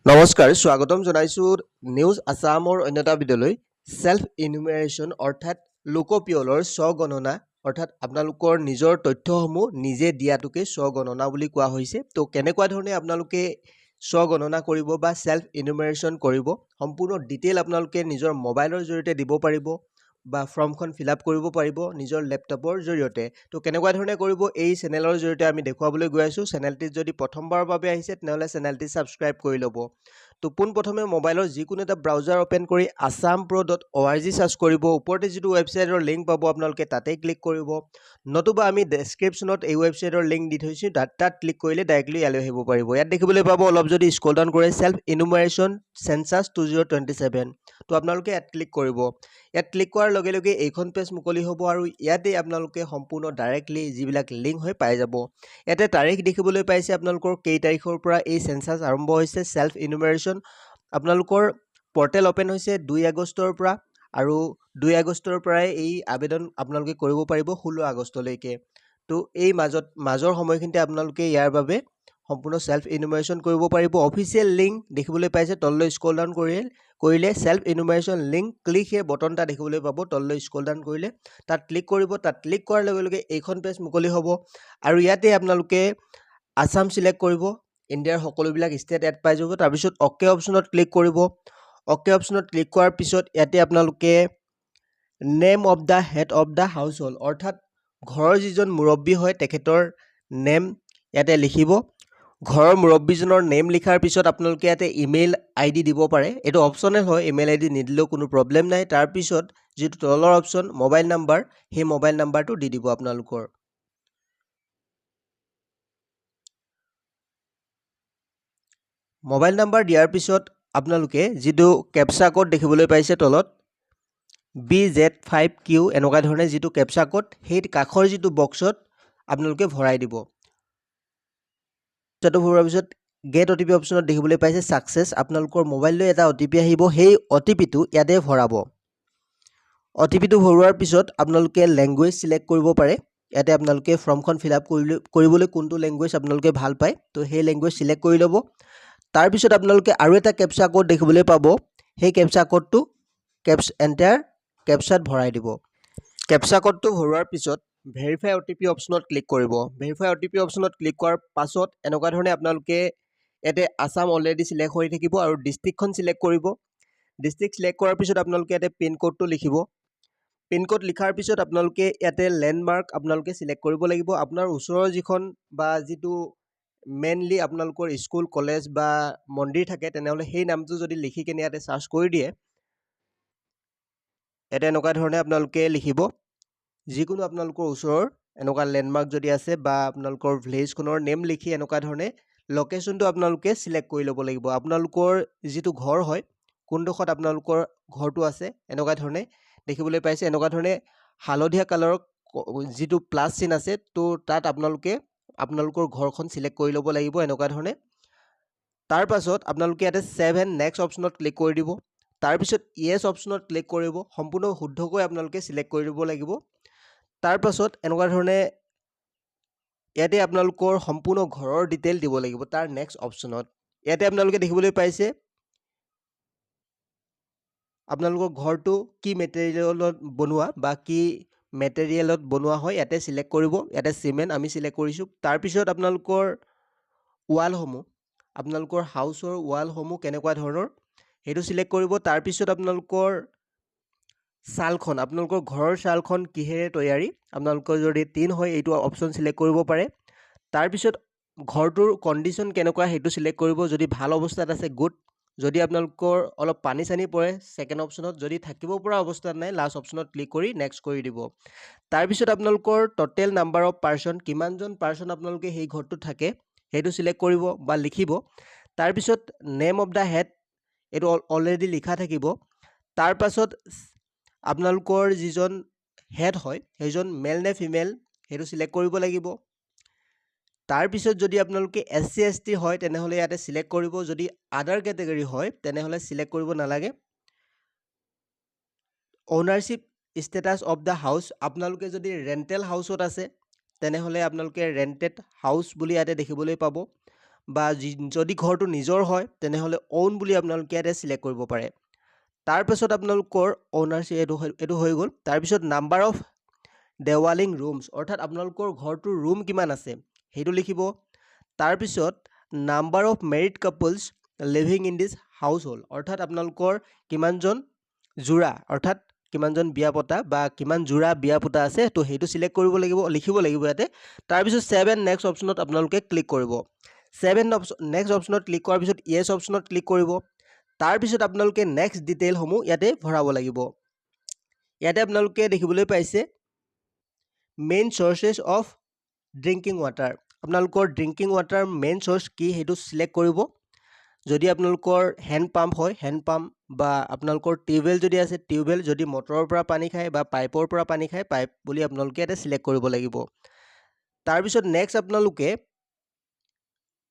নমস্কাৰ স্বাগতম জনাইছো নিউজ আসামৰ অন্যটা ভিডিঅ'লৈ সেলফ ইনুমেৰেশ্যন অৰ্থাৎ লোকপিয়লৰ স্বগণনা অৰ্থাৎ আপোনালোকৰ নিজৰ তথ্যসমূহ নিজে দিয়াটোকে স্বগণনা বুলি কোৱা হৈছে তো কেনেকুৱা ধৰণে আপোনালোকে স্বগণনা কৰিব বা সেলফ ইনুমেৰেশ্যন কৰিব সম্পূৰ্ণ ডিটেইল আপোনালোকে নিজৰ মোবাইলৰ জৰিয়তে দিব পাৰিব বা ফৰ্মখন ফিল আপ কৰিব পাৰিব নিজৰ লেপটপৰ জৰিয়তে তো কেনেকুৱা ধৰণে কৰিব এই চেনেলৰ জৰিয়তে আমি দেখুৱাবলৈ গৈ আছো চেনেলটি যদি প্ৰথমবাৰৰ বাবে আহিছে তেনেহলে চেনেলটি সাবস্ক্ৰাইব কৰি ল'ব তো পোনপ্ৰথমে মোবাইলৰ যিকোনো এটা ব্ৰাউজাৰ ওপেন কৰি assampro.org সাৰ্চ কৰিব ওপৰতে যিটো ৱেবছাইটৰ লিংক পাব আপোনালোকে তাতে ক্লিক কৰিব নতুবা আমি ডেসক্ৰিপচনত এই ৱেবছাইটৰ লিংক দি থৈছো তাত ক্লিক কৰিলে ডাইৰেক্টলি ইয়ালৈ আহিব পাৰিব ইয়াত দেখিবলৈ পাব অলপ যদি স্ক্ৰল ডাউন কৰে সেলফ ইনুমেৰেশ্যন সেন্সাস 2027 তো আপোনালোকে ইয়াত ক্লিক কৰিব ইয়াত ক্লিক কৰাৰ লগে লগে এইখন পেজ মুকলি হ'ব আৰু ইয়াতে আপোনালোকে সম্পূৰ্ণ ডাইৰেক্টলি যিবিলাক লিংক হৈ পাই যাব ইয়াতে তাৰিখ দেখিবলৈ পাইছে আপোনালোকৰ কেই তাৰিখৰ পৰা এই সেন্সাস আৰম্ভ হৈছে সেলফ ইনুমেৰেশ্যন আপোনালোকৰ পৰ্টেল ওপেন হৈছে 2 আগষ্টৰ পৰা আৰু 2 আগষ্টৰ পৰাই এই আবেদন আপোনালোকে কৰিব পাৰিব 16 আগষ্টলৈকে তো এই মাজৰ সময়খিনিতে আপোনালোকে ইয়াৰ বাবে সম্পূৰ্ণ সেলফ ইনুমেৰেশ্যন কৰিব পাৰিব অফিচিয়েল লিংক দেখিবলৈ পাইছে তললৈ স্ক্ৰল ডাউন কৰিলে সেলফ ইনুমেৰেশ্যন লিংক ক্লিক হে বটনটা দেখিবলৈ পাব তললৈ স্ক্ৰল ডাউন কৰিলে তাত ক্লিক কৰিব তাত ক্লিক কৰাৰ লগে লগে এইখন পেজ মুকলি হ'ব আৰু ইয়াতে আপোনালোকে আসাম সিলেক্ট কৰিব ইণ্ডিয়াৰ সকলোবিলাক ষ্টেট এড পাই যাব তাৰ পিছত ওকে অপচনত ক্লিক কৰিব ওকে অপচনত ক্লিক কৰাৰ পিছত ইয়াতে আপোনালোকে name of the head of the house hold অৰ্থাৎ ঘৰৰ যিজন মুৰব্বী হয় তেখেতৰ নেম ইয়াতে লিখিব ঘৰৰ মুৰব্বীজনৰ নেম লিখাৰ পিছত আপোনালোকে ইয়াতে ইমেইল আইডি দিব পাৰে এটো অপচনেল হয় ইমেইল আইডি নিদিলেও কোনো প্ৰবলেম নাই তাৰ পিছত যেটো তলৰ অপচন মোবাইল নাম্বাৰ সেই মোবাইল নাম্বাৰটো দি দিব আপোনালোকৰ মোবাইল নাম্বাৰ দিয়াৰ পিছত আপোনালোকে যেটো ক্যাপচা কোড দেখিবলৈ পাইছে তলত BZ5Q এনেকুৱা ধৰণে যেটো ক্যাপচা কোড সেই কাখৰ যেটো বক্সত আপোনালোকে ভৰাই দিব সেটো ভৰাৰ পিছত গেট ওটিপি অপচনত দেখিবলৈ পাইছে সাকসেস আপোনালোকৰ মোবাইললৈ এটা ওটিপি আহিব সেই ওটিপিটো ইয়াতে ভৰাব ওটিপিটো ভৰোৱাৰ পিছত আপোনালোকে ল্যাঙ্গুৱেজ সিলেক্ট কৰিব পাৰে ইয়াতে আপোনালোকে ফৰ্মখন ফিল আপ কৰিবলৈ কোনটো ল্যাঙ্গুৱেজ আপোনালোকে ভাল পায় তো সেই ল্যাঙ্গুৱেজ সিলেক্ট কৰি ল'ব তাৰ পিছত আপোনালোকে আৰু এটা ক্যাপচা কোড দেখিবলৈ পাব সেই ক্যাপচা কোডটো এন্টাৰ ক্যাপচাত ভৰাই দিব ক্যাপচা কোডটো ভৰোৱাৰ পিছত ভেৰিফাই ওটিপি অপচনত ক্লিক কৰিব ভেৰিফাই ওটিপি অপচনত ক্লিক কৰাৰ পাছত এনেকুৱা ধৰণে আপোনালোকে এতে আসাম অলৰেডি সিলেক্ট হৈ থাকিব আৰু ডিস্ট্ৰিক্টখন সিলেক্ট কৰিব ডিস্ট্ৰিক্ট সিলেক্ট কৰাৰ পিছত আপোনালোকে এতে পিন কোডটো লিখিব পিন কোড লিখাৰ পিছত আপোনালোকে ইয়াতে ল্যান্ডমাৰ্ক আপোনালোকে সিলেক্ট কৰিব লাগিব আপোনাৰ ওচৰৰ যিখন বা যেটো মেইনলি আপোনালোকৰ স্কুল কলেজ বা মন্দিৰ থাকে তেনেহলে সেই নামটো যদি লিখি কেনে ইয়াতে সাৰ্চ কৰি দিয়ে এটা এনেকুৱা ধৰণে আপোনালোকে লিখিব যিকোনো আপোনালোকৰ ওচৰৰ এনেকুৱা ল্যান্ডমাৰ্ক যদি আছে বা আপোনালোকৰ ভিলেজখনৰ নেম লিখি এনেকুৱা ধৰণে লোকেশনটো আপোনালোকে সিলেক্ট কৰি ল'ব লাগিব আপোনালোকৰ যেটো ঘৰ হয় কোনডোখৰত আপোনালোকৰ ঘৰটো আছে এনেকুৱা ধৰণে দেখিবলৈ পাইছে এনেকুৱা ধৰণে হালধীয়া কালাৰৰ যেটো প্লাস চিন আছে তো তাত আপোনালোকে আপোনালোকৰ ঘৰখন সিলেক্ট কৰি ল'ব লাগিব এনেকুৱা ধৰণে তাৰ পাছত আপোনালোকে ইয়াতে সেভ এণ্ড নেক্সট অপচনত ক্লিক কৰি দিব তাৰ পিছত ইয়েস অপচনত ক্লিক কৰিব সম্পূৰ্ণ শুদ্ধকৈ আপোনালোকে সিলেক্ট কৰি দিব লাগিব তাৰ পাছত এনেকুৱা ধৰণে ইয়াতে আপোনালোকৰ সম্পূৰ্ণ ঘৰৰ ডিটেইল দিব লাগিব তাৰ নেক্সট অপচনত ইয়াতে আপোনালোকে দেখিবলৈ পাইছে আপোনালোকৰ ঘৰটো কি মেটেৰিয়েলত বনোৱা বা কি মেটেৰিয়েলত বনোৱা হয় ইয়াতে সিলেক্ট কৰিব ইয়াতে সিমেন্ট আমি সিলেক্ট কৰিছো তাৰ পিছত আপোনালোকৰ ওয়ালসমূহ আপোনালোকৰ হাউসৰ ওয়ালসমূহ কেনেকুৱা ধৰণৰ হেতু সিলেক্ট কৰিব তাৰ পিছত আপোনালোকৰ সালখন আপোনালোকৰ ঘৰৰ সালখন কিহেৰে তৈয়াৰী আপোনালোকৰ যদি টিন হয় এইটো অপচন সিলেক্ট কৰিব পাৰে তাৰ পিছত ঘৰটোৰ কন্ডিশন কেনেকুৱা হেতু সিলেক্ট কৰিব যদি ভাল অৱস্থাত আছে গুড যদি আপোনালোকৰ অলপ পানী চানি পৰে সেকেন্ড অপচনত যদি থাকিব পৰা অৱস্থাত নাই লাষ্ট অপচনত ক্লিক কৰি নেক্সট কৰি দিব তাৰ পিছত আপোনালোকৰ টোটাল নাম্বাৰ অফ পাৰসন কিমানজন পাৰসন আপোনালোকে সেই ঘৰটো থাকে হেতু সিলেক্ট কৰিব বা লিখিব তাৰ পিছত নেম অফ দা হেড এটো অলৰেডি লিখা থাকিব তাৰ পাছত আপোনালোকৰ যিজন হেড হয় সেইজন মেল নে ফিমেল হেতু সিলেক্ট কৰিব লাগিব তাৰ পিছত যদি আপোনালোকে SC ST হয় তেনেহলে ইয়াতে সিলেক্ট কৰিব যদি আদাৰ ক্যাটাগৰী হয় তেনেহলে সিলেক্ট কৰিব নালাগে ওনাৰশিপ স্ট্যাটাস অফ দা হাউস আপোনালোকে যদি ৰেন্টেল হাউসত আছে তেনেহলে আপোনালোকে ৰেন্টেড হাউস বুলি ইয়াতে দেখিবলৈ পাব বা যদি ঘৰটো নিজৰ হয় তেনেহ'লে অ'ন বুলি আপোনালোকে ইয়াতে চিলেক্ট কৰিব পাৰে। তাৰপিছত আপোনালোকৰ অ'নাৰশ্বিপ এইটো হৈ গ'ল। তাৰপিছত নাম্বাৰ অফ ডেৱালিং ৰুমছ, অৰ্থাৎ আপোনালোকৰ ঘৰটোৰ ৰুম কিমান আছে সেইটো লিখিব। তাৰপিছত number of married couples living in this household, অৰ্থাৎ আপোনালোকৰ কিমানজন যোৰা, অৰ্থাৎ কিমানজন বিয়া পতা বা কিমান যোৰা বিয়া পতা আছে, তো সেইটো চিলেক্ট কৰিব লাগিব, লিখিব লাগিব ইয়াতে। তাৰপিছত 7 নেক্সট অপশ্যনত আপোনালোকে ক্লিক কৰিব। 7 নেক্সট অপশ্যনত ক্লিক কৰাৰ পিছত য়েছ অপশ্যনত ক্লিক কৰিব। তাৰপিছত আপোনালোকে নেক্সট ডিটেইলসমূহ ইয়াতে ভৰাব লাগিব। ইয়াতে আপোনালোকে দেখিবলৈ পাইছে main sources of drinking water, আপোনালোকৰ ড্ৰিংকিং ৱাটাৰ মেইন চ'ৰ্চ কি সেইটো চিলেক্ট কৰিব। যদি আপোনালোকৰ হেণ্ড পাম্প হয় হেণ্ড পাম্প, বা আপোনালোকৰ টিউবৱেল যদি আছে টিউবৱেল, যদি মটৰৰ পৰা পানী খায় বা পাইপৰ পৰা পানী খায় পাইপ বুলি আপোনালোকে ইয়াতে চিলেক্ট কৰিব লাগিব। তাৰপিছত নেক্সট আপোনালোকে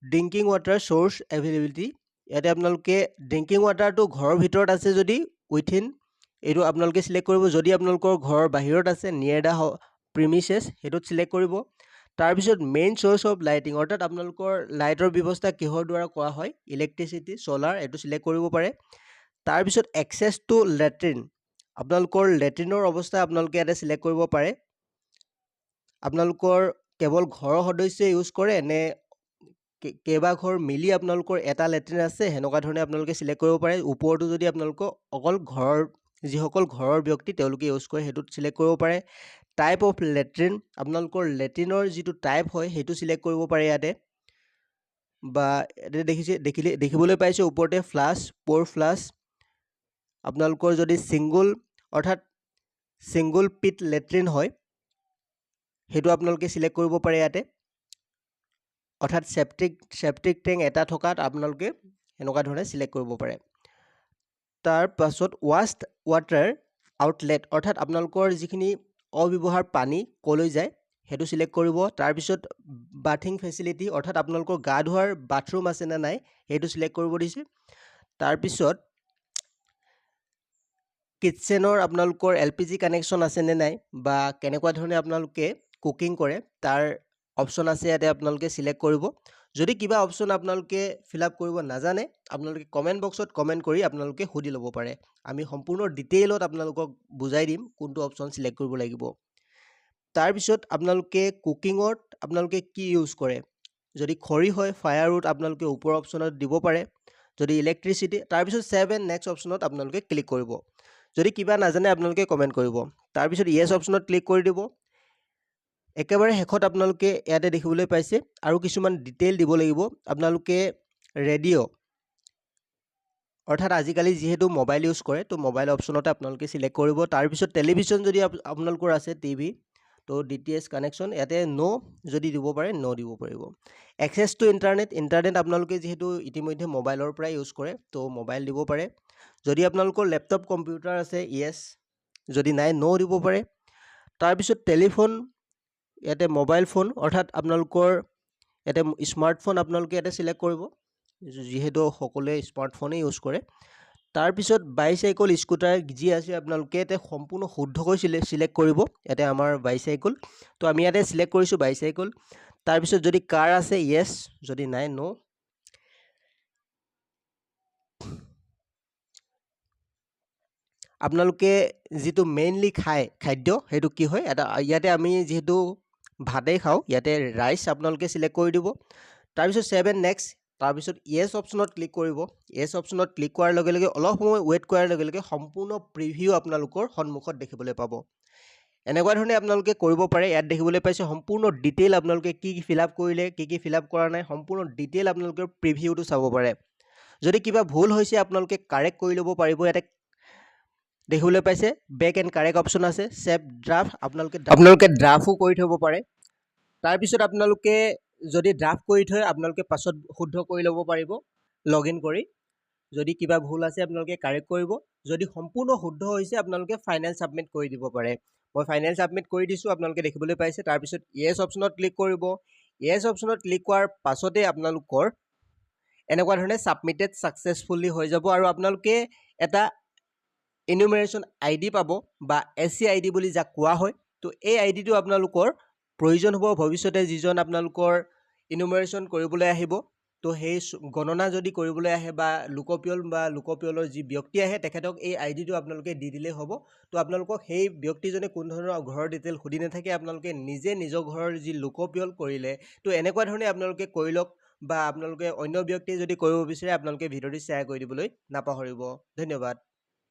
ড্ৰিংকিং ৱাটাৰ চ'ৰ্চ এভেইলেবিলিটি, ইয়াতে আপোনালোকে ড্ৰিংকিং ৱাটাৰটো ঘৰৰ ভিতৰত আছে যদি উইথিন এইটো আপোনালোকে চিলেক্ট কৰিব। যদি আপোনালোকৰ ঘৰৰ বাহিৰত আছে নিয়েৰ দ্য প্ৰিমিচেছ সেইটোত চিলেক্ট কৰিব। তাৰপিছত মেইন চ'ৰ্চ অফ লাইটিং, অৰ্থাৎ আপোনালোকৰ লাইটৰ ব্যৱস্থা কিহৰ দ্বাৰা কৰা হয়, ইলেক্ট্ৰিচিটি ছ'লাৰ, এইটো চিলেক্ট কৰিব পাৰে। তাৰপিছত এক্সেছ টু লেট্ৰিন, আপোনালোকৰ লেট্ৰিনৰ অৱস্থা আপোনালোকে ইয়াতে চিলেক্ট কৰিব পাৰে। আপোনালোকৰ কেৱল ঘৰৰ সদস্যই ইউজ কৰে নে কেইবাঘৰ মিলি আপোনালোকৰ এটা লেট্ৰিন আছে, সেনেকুৱা ধৰণে আপোনালোকে চিলেক্ট কৰিব পাৰে। ওপৰতো যদি আপোনালোকক অকল ঘৰৰ যিসকল ঘৰৰ ব্যক্তি তেওঁলোকে ইউজ কৰে সেইটোত চিলেক্ট কৰিব পাৰে। টাইপ অফ লেট্ৰিন, আপোনালোকৰ লেট্ৰিনৰ যিটো টাইপ হয় সেইটো চিলেক্ট কৰিব পাৰে ইয়াতে। বা ইয়াতে দেখিবলৈ পাইছে ওপৰতে ফ্লাছ, প'ৰ ফ্লাছ, আপোনালোকৰ যদি ছিংগুল অৰ্থাৎ ছিংগুল পিট লেট্ৰিন হয় সেইটো আপোনালোকে চিলেক্ট কৰিব পাৰে ইয়াতে, অৰ্থাৎ চেপ্টিক টেংক এটা থকাত আপোনালোকে এনেকুৱা ধৰণে চিলেক্ট কৰিব পাৰে। তাৰ পাছত ৱাষ্ট ৱাটাৰ আউটলেট, অৰ্থাৎ আপোনালোকৰ যিখিনি অব্যৱহাৰ পানী ক'লৈ যায় সেইটো চিলেক্ট কৰিব। তাৰপিছত বাথিং ফেচিলিটি, অৰ্থাৎ আপোনালোকৰ গা ধোৱাৰ বাথৰুম আছে নে নাই সেইটো চিলেক্ট কৰিব দিছে। তাৰপিছত কিটচেনৰ আপোনালোকৰ LPG কানেকশ্যন আছে নে নাই বা কেনেকুৱা ধৰণে আপোনালোকে কুকিং কৰে তাৰ অপশ্যন আছে ইয়াতে, আপোনালোকে চিলেক্ট কৰিব। যদি কিবা অপশ্যন আপোনালোকে ফিল আপ কৰিব নাজানে আপোনালোকে কমেণ্ট বক্সত কমেণ্ট কৰি আপোনালোকে সুধি ল'ব পাৰে, আমি সম্পূৰ্ণ ডিটেইলত আপোনালোকক বুজাই দিম কোনটো অপশ্যন চিলেক্ট কৰিব লাগিব। তাৰপিছত আপোনালোকে কুকিঙত আপোনালোকে কি ইউজ কৰে, যদি খৰি হয় ফায়াৰউড আপোনালোকে ওপৰৰ অপশ্যনত দিব পাৰে, যদি ইলেক্ট্ৰিচিটি। তাৰপিছত 7 নেক্সট অপশ্যনত আপোনালোকে ক্লিক কৰিব। যদি কিবা নাজানে আপোনালোকে কমেণ্ট কৰিব। তাৰপিছত য়েছ অপশ্যনত ক্লিক কৰি দিব। একেবাৰে শেষত আপোনালোকে ইয়াতে দেখিবলৈ পাইছে আৰু কিছুমান ডিটেইল দিব লাগিব। আপোনালোকে ৰেডিঅ', অৰ্থাৎ আজিকালি যিহেতু মোবাইল ইউজ কৰে তো মোবাইল অপশ্যনতে আপোনালোকে চিলেক্ট কৰিব। তাৰপিছত টেলিভিশ্যন যদি আপোনালোকৰ আছে টিভি তো DTH কানেকশ্যন ইয়াতে ন' যদি দিব পাৰে ন' দিব পাৰিব। এক্সেছ টু ইণ্টাৰনেট আপোনালোকে যিহেতু ইতিমধ্যে মোবাইলৰ পৰাই ইউজ কৰে তো মোবাইল দিব পাৰে। যদি আপোনালোকৰ লেপটপ কম্পিউটাৰ আছে য়েছ, যদি নাই ন' দিব পাৰে। তাৰপিছত টেলিফোন, ইয়াতে মোবাইল ফোন, অৰ্থাৎ আপোনালোকৰ ইয়াতে স্মাৰ্টফোন আপোনালোকে ইয়াতে চিলেক্ট কৰিব যিহেতু সকলোৱে স্মাৰ্টফোনেই ইউজ কৰে। তাৰপিছত বাইচাইকেল স্কুটাৰ যি আছে আপোনালোকে ইয়াতে সম্পূৰ্ণ শুদ্ধকৈ চিলেক্ট কৰিব। ইয়াতে আমাৰ বাইচাইকেল তো আমি ইয়াতে চিলেক্ট কৰিছোঁ বাইচাইকেল। তাৰপিছত যদি কাৰ আছে য়েছ, যদি নাই ন'। আপোনালোকে যিটো মেইনলি খায় খাদ্য সেইটো কি হয়, ইয়াতে আমি যিহেতু ভাতেই খাওঁ ইয়াতে ৰাইচ আপোনালোকে চিলেক্ট কৰি দিব। তাৰপিছত 7 নেক্সট, তাৰপিছত য়েছ অপশ্যনত ক্লিক কৰিব। য়েছ অপশ্যনত ক্লিক কৰাৰ লগে লগে অলপ সময় ৱেইট কৰাৰ লগে লগে সম্পূৰ্ণ প্ৰিভিউ আপোনালোকৰ সন্মুখত দেখিবলৈ পাব। এনেকুৱা ধৰণে আপোনালোকে কৰিব পাৰে। ইয়াত দেখিবলৈ পাইছে সম্পূৰ্ণ ডিটেইল আপোনালোকে কি কি ফিল আপ কৰিলে কি কি ফিল আপ কৰা নাই, সম্পূৰ্ণ ডিটেইল আপোনালোকে প্ৰিভিউটো চাব পাৰে। যদি কিবা ভুল হৈছে আপোনালোকে কাৰেক্ট কৰি ল'ব পাৰিব। ইয়াতে দেখিবলৈ পাইছে বেক এণ্ড কাৰেক্ট অপশ্যন আছে। ছেভ ড্ৰাফ্ট আপোনালোকে ড্ৰাফ্টো কৰি থ'ব পাৰে। তাৰপিছত আপোনালোকে যদি ড্ৰাফ্ট কৰি থয় আপোনালোকে পাছত শুদ্ধ কৰি ল'ব পাৰিব লগ ইন কৰি। যদি কিবা ভুল আছে আপোনালোকে কাৰেক্ট কৰিব। যদি সম্পূৰ্ণ শুদ্ধ হৈছে আপোনালোকে ফাইনেল ছাবমিট কৰি দিব পাৰে। মই ফাইনেল ছাবমিট কৰি দিছোঁ, আপোনালোকে দেখিবলৈ পাইছে। তাৰপিছত য়েছ অপশ্যনত ক্লিক কৰিব। য়েছ অপশ্যনত ক্লিক কৰাৰ পাছতে আপোনালোকৰ এনেকুৱা ধৰণে ছাবমিটেড ছাকচেছফুলি হৈ যাব আৰু আপোনালোকে এটা ইনুমেৰেশ্যন ID পাব বা SC ID বুলি যাক কোৱা হয়। তো এই আইডিটো আপোনালোকৰ প্ৰয়োজন হ'ব ভৱিষ্যতে যিজন আপোনালোকৰ ইনুমেৰেশ্যন কৰিবলৈ আহিব। তো সেই গণনা যদি কৰিবলৈ আহে বা লোকপিয়ল বা লোকপিয়লৰ যি ব্যক্তি আহে তেখেতক এই আইডিটো আপোনালোকে দি দিলেই হ'ব। তো আপোনালোকক সেই ব্যক্তিজনে কোন ধৰণৰ ঘৰৰ ডিটেইল সুধি নাথাকে, আপোনালোকে নিজে নিজৰ ঘৰৰ যি লোকপিয়ল কৰিলে তো এনেকুৱা ধৰণে আপোনালোকে কৰি লওক, বা আপোনালোকে অন্য ব্যক্তিয়ে যদি কৰিব বিচাৰে আপোনালোকে ভিডিঅ'টো শ্বেয়াৰ কৰি দিবলৈ নাপাহৰিব। ধন্যবাদ।